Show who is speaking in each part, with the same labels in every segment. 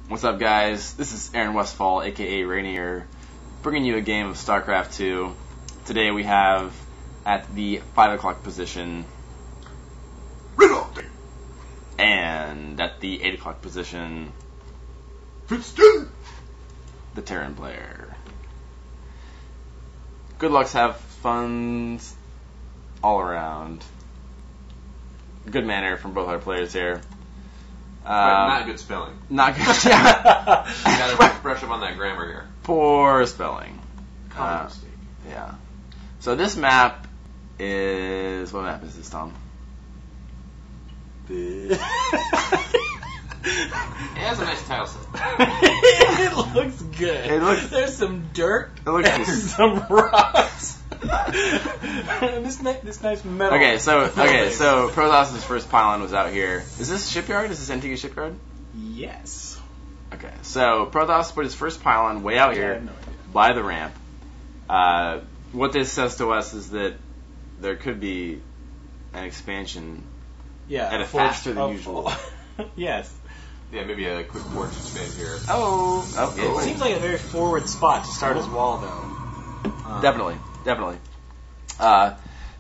Speaker 1: What's up, guys? This is Aaron Westfall, aka Rainier, bringing you a game of StarCraft 2. Today we have, at the 5 o'clock position,
Speaker 2: renaldey.
Speaker 1: And at the 8 o'clock position,
Speaker 2: fitzgen.
Speaker 1: The Terran player. Good lucks, have fun all around. Good manner from both our players here.
Speaker 2: But not good spelling.
Speaker 1: Not good.
Speaker 2: You gotta brush up on that grammar here.
Speaker 1: Poor spelling.
Speaker 2: Common mistake.
Speaker 1: Yeah. So this map is... What map is this, Tom?
Speaker 2: It has a nice tile set.
Speaker 3: It looks good.
Speaker 1: It looks...
Speaker 3: There's some dirt.
Speaker 1: It looks
Speaker 3: and some rocks. this nice metal.
Speaker 1: Okay, so Protoss' first pylon was out here. Is this shipyard? Is this Antigua shipyard?
Speaker 3: Yes.
Speaker 1: Okay, so Protoss put his first pylon way out here by the ramp. What this says to us is that there could be an expansion at a faster than usual.
Speaker 3: Yes.
Speaker 2: Yeah, maybe a quick forge expand here.
Speaker 1: It
Speaker 3: seems like a very forward spot to start his wall, though.
Speaker 1: Definitely.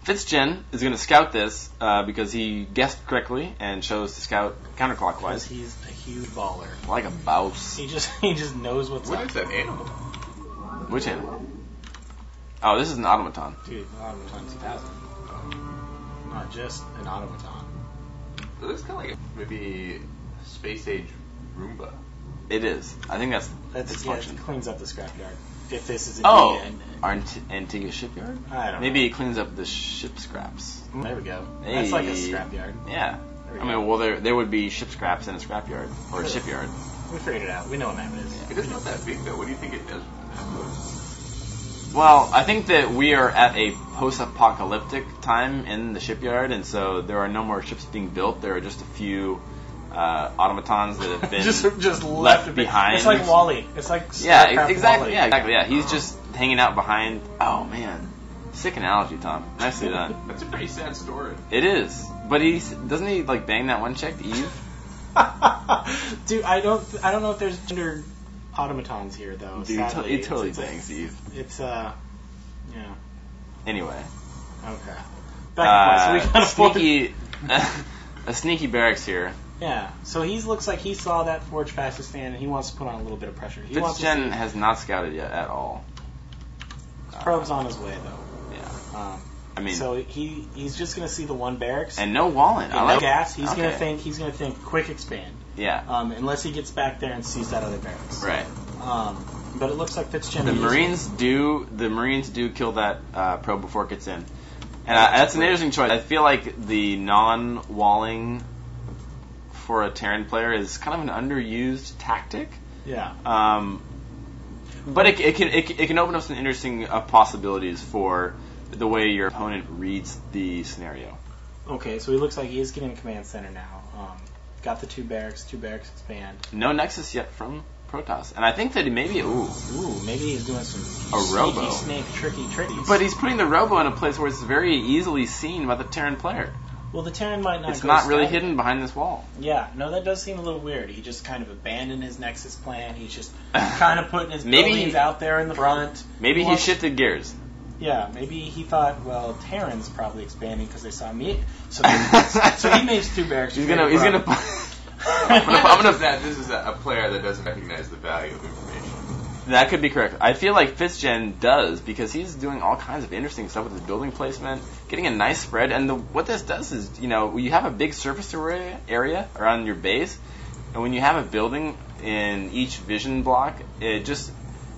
Speaker 1: fitzgen is going to scout this because he guessed correctly and chose to scout counterclockwise.
Speaker 3: Because he's a huge baller.
Speaker 1: Like a mouse.
Speaker 3: He just knows what's up.
Speaker 2: What is that animal?
Speaker 1: Which animal? Oh, this is an automaton.
Speaker 3: Dude, an automaton 2000. Not just an automaton.
Speaker 2: It looks kind of like maybe space age Roomba.
Speaker 1: It is. I think that's its
Speaker 3: yeah,
Speaker 1: function.
Speaker 3: it cleans up the scrapyard. If this is
Speaker 1: Antigua shipyard?
Speaker 3: I don't know.
Speaker 1: Maybe it cleans up the ship scraps.
Speaker 3: There we go.
Speaker 1: Hey.
Speaker 3: That's like a scrapyard.
Speaker 1: Yeah. There would be ship scraps in a scrapyard or a shipyard.
Speaker 3: We figured it out. We know what map it is.
Speaker 2: It is not that big though. What do you think it does from that close?
Speaker 1: Well, I think that we are at a post-apocalyptic time in the shipyard, and so there are no more ships being built. There are just a few automatons that have been
Speaker 3: just
Speaker 1: left behind.
Speaker 3: It's like Wally. It's like
Speaker 1: exactly.
Speaker 3: Wall-E.
Speaker 1: Yeah, exactly. Yeah, he's just hanging out behind. Oh man, sick analogy, Tom. Nicely done.
Speaker 2: That's a pretty sad story.
Speaker 1: It is, but doesn't he like bang that one chick, Eve?
Speaker 3: Dude, I don't know if there's gender automatons here though.
Speaker 1: Dude,
Speaker 3: sadly.
Speaker 1: he totally bangs Eve.
Speaker 3: It's yeah.
Speaker 1: Anyway.
Speaker 3: Okay. Back to point. So we
Speaker 1: a sneaky barracks here.
Speaker 3: Yeah, so he looks like he saw that forge fastest stand and he wants to put on a little bit of pressure.
Speaker 1: fitzgen has not scouted yet at all.
Speaker 3: Probe's on his way though.
Speaker 1: Yeah.
Speaker 3: So he's just gonna see the one barracks
Speaker 1: and no walling.
Speaker 3: No gas. He's gonna think quick expand.
Speaker 1: Yeah.
Speaker 3: Unless he gets back there and sees that other barracks.
Speaker 1: Right.
Speaker 3: But it looks like fitzgen.
Speaker 1: The Marines do kill that probe before it gets in, and that's an interesting choice. I feel like the non-walling for a Terran player is kind of an underused tactic.
Speaker 3: Yeah.
Speaker 1: But it can open up some interesting possibilities for the way your opponent reads the scenario.
Speaker 3: Okay, so he looks like he is getting a command center now. Got the two barracks expand.
Speaker 1: No Nexus yet from Protoss, and I think that maybe
Speaker 3: maybe he's doing some
Speaker 1: robo
Speaker 3: snake tricky.
Speaker 1: But he's putting the robo in a place where it's very easily seen by the Terran player.
Speaker 3: Well, the Terran might not.
Speaker 1: It's not really hidden behind this wall.
Speaker 3: Yeah, no, that does seem a little weird. He just kind of abandoned his Nexus plan. He's just kind of putting his buildings out there in the front.
Speaker 1: Maybe he shifted gears.
Speaker 3: Yeah, maybe he thought, well, Terran's probably expanding because they saw me. So he made two barracks.
Speaker 1: He's gonna.
Speaker 2: This is a player that doesn't recognize the value of information.
Speaker 1: That could be correct. I feel like fitzgen does because he's doing all kinds of interesting stuff with his building placement, getting a nice spread. And what this does is, you have a big surface area around your base, and when you have a building in each vision block, it just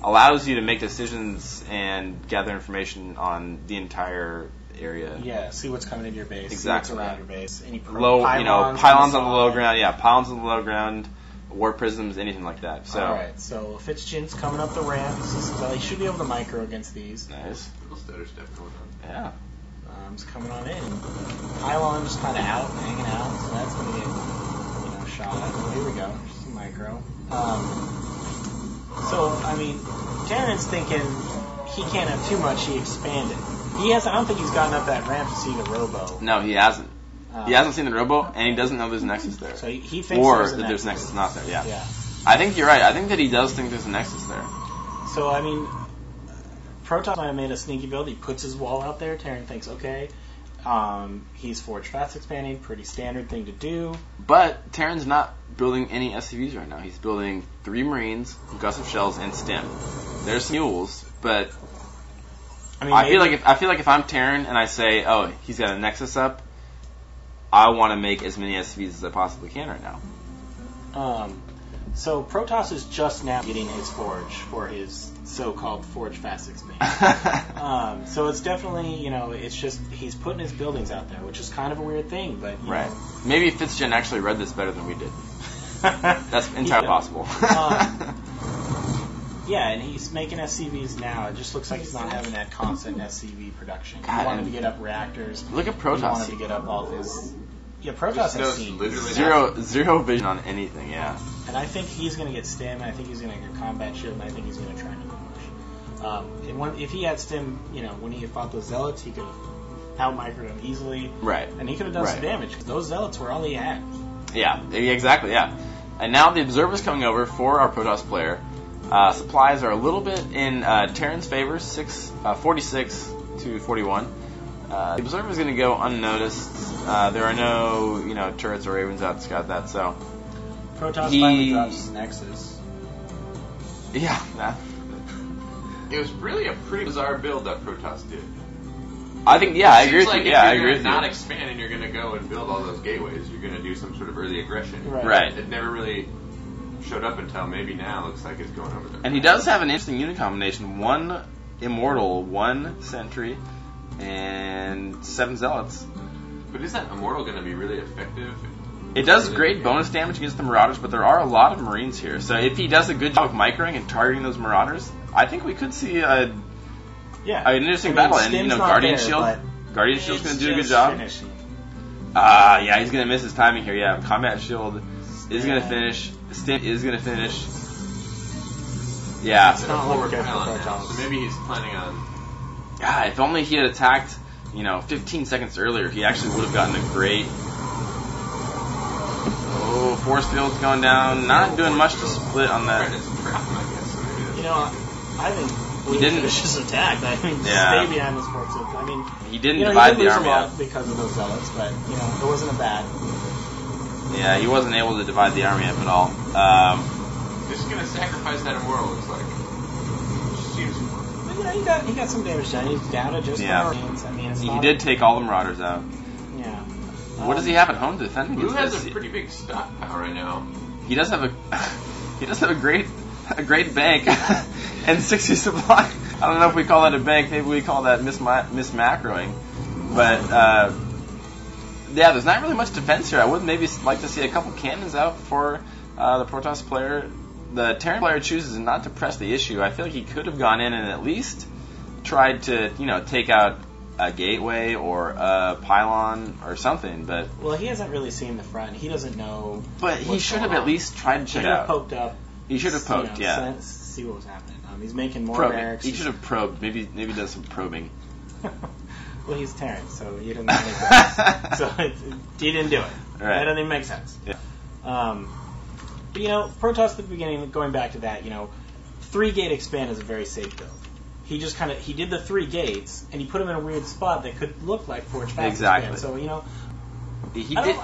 Speaker 1: allows you to make decisions and gather information on the entire area.
Speaker 3: Yeah, see what's coming into your base.
Speaker 1: Exactly.
Speaker 3: See what's around your base. Any
Speaker 1: pylons on the low ground. Yeah, pylons on the low ground. War prisms, anything like that. So.
Speaker 3: All right, so fitzgen's coming up the ramp. He should be able to micro against these.
Speaker 1: Nice.
Speaker 2: Little stutter step going on.
Speaker 1: Yeah.
Speaker 3: He's coming on in. Pylon just kind of out, hanging out, so that's going to get shot at. Oh, here we go. Just a micro. Terran's thinking he can't have too much. He expanded. I don't think he's gotten up that ramp to see the robo.
Speaker 1: No, he hasn't. He hasn't seen the robo, and he doesn't know there's a Nexus there.
Speaker 3: So he thinks
Speaker 1: or there's a Nexus not there. Yeah. I think you're right. I think that he does think there's a Nexus there.
Speaker 3: So, I mean, Protoss might have made a sneaky build. He puts his wall out there. Terran thinks, okay. He's Forge fast expanding. Pretty standard thing to do.
Speaker 1: But Terran's not building any SCVs right now. He's building 3 Marines, Gust of Shells, and Stim. There's some mules, but
Speaker 3: I mean,
Speaker 1: I feel like if I'm Terran and I say, oh, he's got a Nexus up, I want to make as many SCVs as I possibly can right now.
Speaker 3: So Protoss is just now getting his Forge for his so-called Forge fast expand. So it's definitely, it's just he's putting his buildings out there, which is kind of a weird thing, but
Speaker 1: right. Maybe fitzgen actually read this better than we did. That's entirely possible.
Speaker 3: Yeah, and he's making SCVs now. It just looks like he's not having that constant SCV production. He wanted to get up reactors.
Speaker 1: Look at Protoss.
Speaker 3: He wanted to get up all his... Yeah, Protoss has seen
Speaker 1: zero vision on anything, yeah.
Speaker 3: And I think he's going to get Stim, and I think he's going to get Combat Shield, and I think he's going to try to push. If he had Stim, when he fought those Zealots, he could have out-microed them easily.
Speaker 1: Right.
Speaker 3: And he could have done some damage, because those Zealots were all he had.
Speaker 1: Yeah, exactly, yeah. And now the Observer's coming over for our Protoss player. Supplies are a little bit in Terran's favor, 46 to 41. The Observer's going to go unnoticed. There are no, turrets or Ravens out to scout that, so...
Speaker 3: Protoss finally drops his Nexus.
Speaker 1: Yeah.
Speaker 2: It was really a pretty bizarre build that Protoss did.
Speaker 1: I think, I agree with you. Yeah, I agree with you.
Speaker 2: If you're not expanding, you're going to go and build all those gateways. You're going to do some sort of early aggression.
Speaker 1: Right.
Speaker 2: It never really showed up until maybe now. Looks like it's going over there.
Speaker 1: And he does have an interesting unit combination: 1 Immortal, 1 Sentry, and 7 Zealots.
Speaker 2: But is that Immortal going to be really effective?
Speaker 1: It does great bonus damage against the Marauders, but there are a lot of Marines here. So if he does a good job of microing and targeting those Marauders, I think we could see an interesting battle. And Guardian Shield, Guardian Shield's going to do a good job. He's going to miss his timing here. Yeah, Combat Shield is going to finish. Stim is going to finish. Yeah.
Speaker 3: It's not looking good for Protoss.
Speaker 2: So maybe he's planning on...
Speaker 1: God, if only he had attacked, 15 seconds earlier, he actually would have gotten a great... Oh, force field's going down. Not doing much to split on that.
Speaker 3: I think
Speaker 1: he didn't
Speaker 3: just attack. Stay behind those force fields.
Speaker 1: He didn't divide the army
Speaker 3: up because of those zealots, but it wasn't a bad.
Speaker 1: Yeah, he wasn't able to divide the army up at all.
Speaker 2: Just gonna sacrifice that Immortal. Looks like. Seems.
Speaker 3: He got some damage done. He's down to just Marines.
Speaker 1: He did take all the Marauders out.
Speaker 3: Yeah.
Speaker 1: What does he have at home to defend against?
Speaker 2: Blue has a pretty big stockpile right now.
Speaker 1: He does have a great bank and 60 supply. I don't know if we call that a bank. Maybe we call that mismacroing. But there's not really much defense here. I would maybe like to see a couple cannons out for the Protoss player. The Terran player chooses not to press the issue. I feel like he could have gone in and at least tried to take out a gateway or a pylon or something, but...
Speaker 3: Well, he hasn't really seen the front. He doesn't know...
Speaker 1: But he should have at least tried to check it out.
Speaker 3: Poked up.
Speaker 1: He should have poked,
Speaker 3: see what was happening. He's making more barracks.
Speaker 1: He should have probed. Maybe does some probing.
Speaker 3: Well, he's Terran, so he didn't make that. So he didn't do it.
Speaker 1: Right.
Speaker 3: That doesn't even make sense.
Speaker 1: Yeah.
Speaker 3: But, Protoss at the beginning, going back to that, 3-gate expand is a very safe build. He just he did the 3 gates, and he put them in a weird spot that could look like Forge fast expand. So, I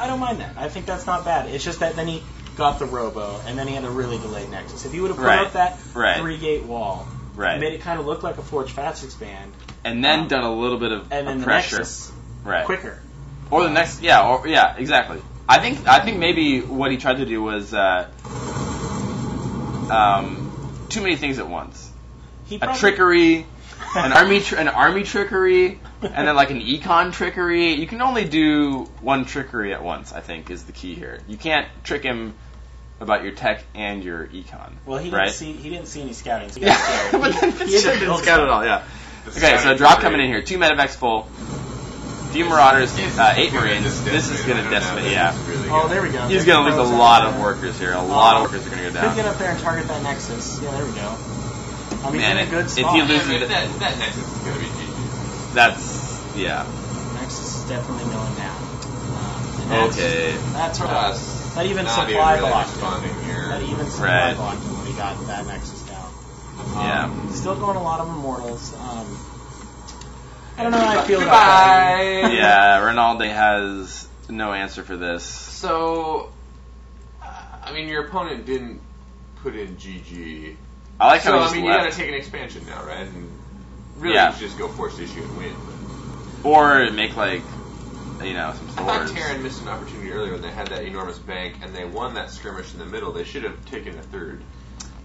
Speaker 3: don't mind that. I think that's not bad. It's just that then he got the Robo, and then he had a really delayed Nexus. If he would have put up that 3-gate wall, made it kind of look like a Forge fast expand,
Speaker 1: and then done a little bit of pressure,
Speaker 3: Nexus quicker,
Speaker 1: or the next, exactly. I think maybe what he tried to do was too many things at once. A trickery, an army trickery, and then like an econ trickery. You can only do one trickery at once, I think, is the key here. You can't trick him about your tech and your econ.
Speaker 3: Well, he didn't see any scouting. So he got scared.
Speaker 1: But then Fitzgen didn't scout at all, yeah. Okay, so drop coming in here. 2 medevacs full. Few Marauders, 8 Marines. This is going to decimate,
Speaker 3: Oh, there we go.
Speaker 1: He's going to lose a lot of workers here. A lot of workers are going to go down.
Speaker 3: Could get up there and target that Nexus. Yeah, there we go.
Speaker 1: Man,
Speaker 3: in a good spot.
Speaker 1: If he loses
Speaker 2: that Nexus is going to be GG.
Speaker 1: That's,
Speaker 3: Nexus is definitely going down.
Speaker 1: Okay.
Speaker 3: That's right.
Speaker 2: Not
Speaker 3: Not even
Speaker 2: really
Speaker 3: supply block.
Speaker 2: responding here.
Speaker 3: That even some
Speaker 1: Right.
Speaker 3: blocked him when he got that Nexus down.
Speaker 1: Yeah.
Speaker 3: Still going a lot of Immortals. I don't know how I feel about
Speaker 2: Goodbye.
Speaker 1: Yeah, renaldey has no answer for this.
Speaker 2: So, I mean, your opponent didn't put in GG.
Speaker 1: I like
Speaker 2: So,
Speaker 1: how he
Speaker 2: I
Speaker 1: just
Speaker 2: mean, you gotta
Speaker 1: left.
Speaker 2: take an expansion now, right? And really,
Speaker 1: Yeah.
Speaker 2: you just go force issue and win.
Speaker 1: Or make, like, some
Speaker 2: I thought
Speaker 1: swords.
Speaker 2: Terran missed an opportunity earlier when they had that enormous bank and they won that skirmish in the middle. They should have taken a third.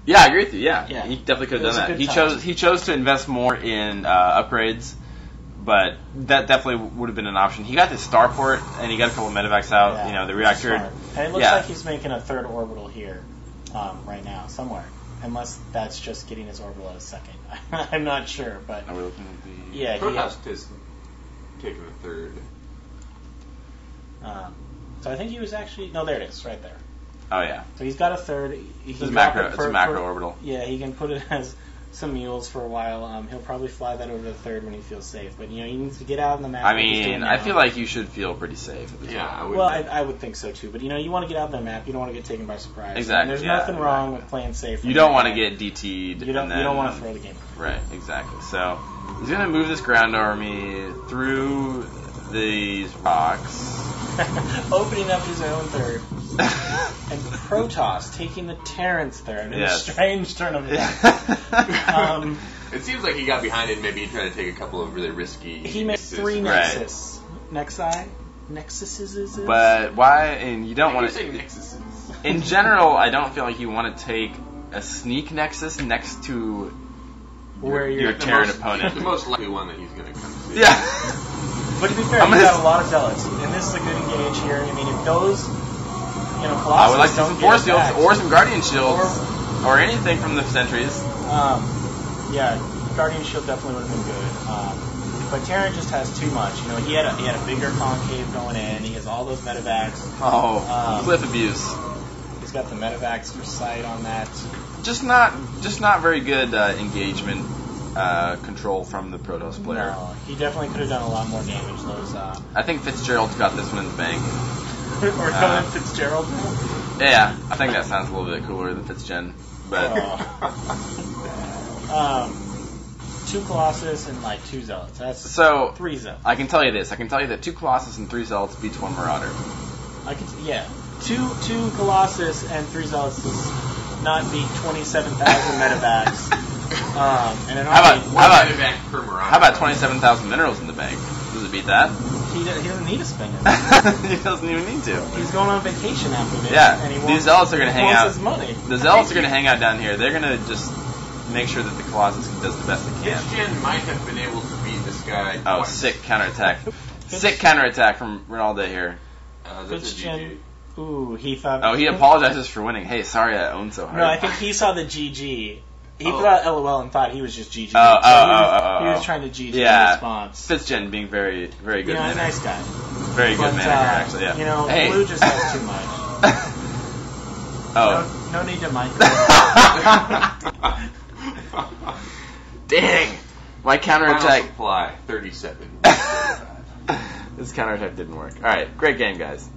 Speaker 1: Yeah, I agree with you. Yeah,
Speaker 3: Yeah.
Speaker 1: he definitely could
Speaker 3: It
Speaker 1: have
Speaker 3: was a
Speaker 1: done that.
Speaker 3: good
Speaker 1: He
Speaker 3: time.
Speaker 1: chose to invest more in upgrades, but that definitely would have been an option. He got the starport and he got a couple of medevacs out.
Speaker 3: Yeah,
Speaker 1: The reactor.
Speaker 3: smart. And it looks
Speaker 1: Yeah.
Speaker 3: like he's making a third orbital here right now, somewhere. Unless that's just getting his orbital at a second. I'm not sure, but
Speaker 1: Are we looking at the?
Speaker 3: yeah, he
Speaker 2: Protoss has taken a third.
Speaker 3: so I think he was actually no, there it is, right there.
Speaker 1: Oh yeah.
Speaker 3: So he's got a third. He
Speaker 1: It's
Speaker 3: can
Speaker 1: a
Speaker 3: drop
Speaker 1: macro.
Speaker 3: it
Speaker 1: It's a macro orbital.
Speaker 3: Yeah, he can put it as some mules for a while. He'll probably fly that over to the third when he feels safe. But he needs to get out on the map.
Speaker 1: I
Speaker 3: like he's doing
Speaker 1: mean,
Speaker 3: now.
Speaker 1: I feel like you should feel pretty safe at this
Speaker 2: Yeah,
Speaker 1: point.
Speaker 2: I would.
Speaker 3: Well, I would think so too. But you want to get out on the map. You don't want to get taken by surprise.
Speaker 1: Exactly,
Speaker 3: And there's
Speaker 1: yeah,
Speaker 3: nothing wrong with playing safe.
Speaker 1: You don't want to get DT'd.
Speaker 3: You don't.
Speaker 1: and
Speaker 3: You don't
Speaker 1: then-
Speaker 3: want to throw the game.
Speaker 1: Right, exactly. So he's gonna move this ground army through these rocks.
Speaker 3: Opening up his own third. And Protoss taking the Terran's third in
Speaker 1: Yes.
Speaker 3: a strange turn of events.
Speaker 2: It seems like he got behind it and maybe he tried to take a couple of really risky.
Speaker 3: He made
Speaker 2: mixes.
Speaker 3: 3
Speaker 1: Right.
Speaker 3: Nexus. Nexuses.
Speaker 1: But why? And you don't
Speaker 2: Why
Speaker 1: want
Speaker 2: do you
Speaker 1: to.
Speaker 2: say Nexuses?
Speaker 1: In general, I don't feel like you want to take a sneak nexus next to
Speaker 3: Where
Speaker 1: your
Speaker 3: you're.
Speaker 1: Terran
Speaker 2: The
Speaker 1: opponent.
Speaker 2: most likely one that he's going to come to see.
Speaker 1: Yeah.
Speaker 3: But to be fair,
Speaker 1: I'm
Speaker 3: you
Speaker 1: gonna
Speaker 3: got a lot of zealots, and this is a good engage here. I mean, if those, Colossus
Speaker 1: I would like to see
Speaker 3: don't
Speaker 1: some
Speaker 3: get
Speaker 1: force shields
Speaker 3: attacked,
Speaker 1: or some guardian shields or anything from the sentries.
Speaker 3: yeah, Guardian Shield definitely would have been good. But Terran just has too much. He had a bigger concave going in. He has all those medevacs.
Speaker 1: Oh, cliff abuse.
Speaker 3: He's got the medevacs for sight on that.
Speaker 1: Just not very good engagement control from the Protoss player.
Speaker 3: No, he definitely could have done a lot more damage. Those
Speaker 1: I think Fitzgerald's got this one in the bank.
Speaker 3: or Conan Fitzgerald.
Speaker 1: Yeah, I think that sounds a little bit cooler than Fitzgen. But
Speaker 3: 2 Colossus and 2 Zealots. That's
Speaker 1: so
Speaker 3: 3 Zealots.
Speaker 1: I can tell you this. I can tell you that 2 Colossus and 3 Zealots beats 1 Marauder.
Speaker 3: Two Colossus and 3 Zealots does not beat 27,000 medevacs. And an
Speaker 1: How about-
Speaker 3: army,
Speaker 2: One medevac per Marauder.
Speaker 1: How about 27,000 minerals in the bank? Does it beat that?
Speaker 3: he doesn't need to spend it.
Speaker 1: He doesn't even need to.
Speaker 3: He's going on vacation after this.
Speaker 1: Yeah,
Speaker 3: and he
Speaker 1: these
Speaker 3: wants,
Speaker 1: Zealots are going to hang
Speaker 3: wants
Speaker 1: out.
Speaker 3: his money.
Speaker 1: The Zealots are going to hang out down here. They're going to just make sure that the Colossus does the best they can.
Speaker 2: Fitzgen might have been able to beat this guy.
Speaker 1: Oh,
Speaker 2: twice.
Speaker 1: sick counterattack. Sick counterattack from renaldey here.
Speaker 2: That's a
Speaker 3: Fitzgen.
Speaker 2: GG.
Speaker 3: Ooh, he thought.
Speaker 1: Oh, he apologizes for winning. Hey, sorry I owned so hard.
Speaker 3: No, I think he saw the GG. He put out LOL and thought he was just GG.
Speaker 1: Oh,
Speaker 3: He was trying to GG in
Speaker 1: Yeah.
Speaker 3: response.
Speaker 1: Fitzgen being very, very good manager.
Speaker 3: Nice guy.
Speaker 1: Very good
Speaker 3: But,
Speaker 1: manager, actually, yeah. Hey.
Speaker 3: Blue just has too much.
Speaker 1: Oh.
Speaker 3: No need to micro.
Speaker 1: Dang! My
Speaker 2: Final
Speaker 1: counterattack.
Speaker 2: supply, 37.
Speaker 1: This counterattack didn't work. Alright, great game, guys.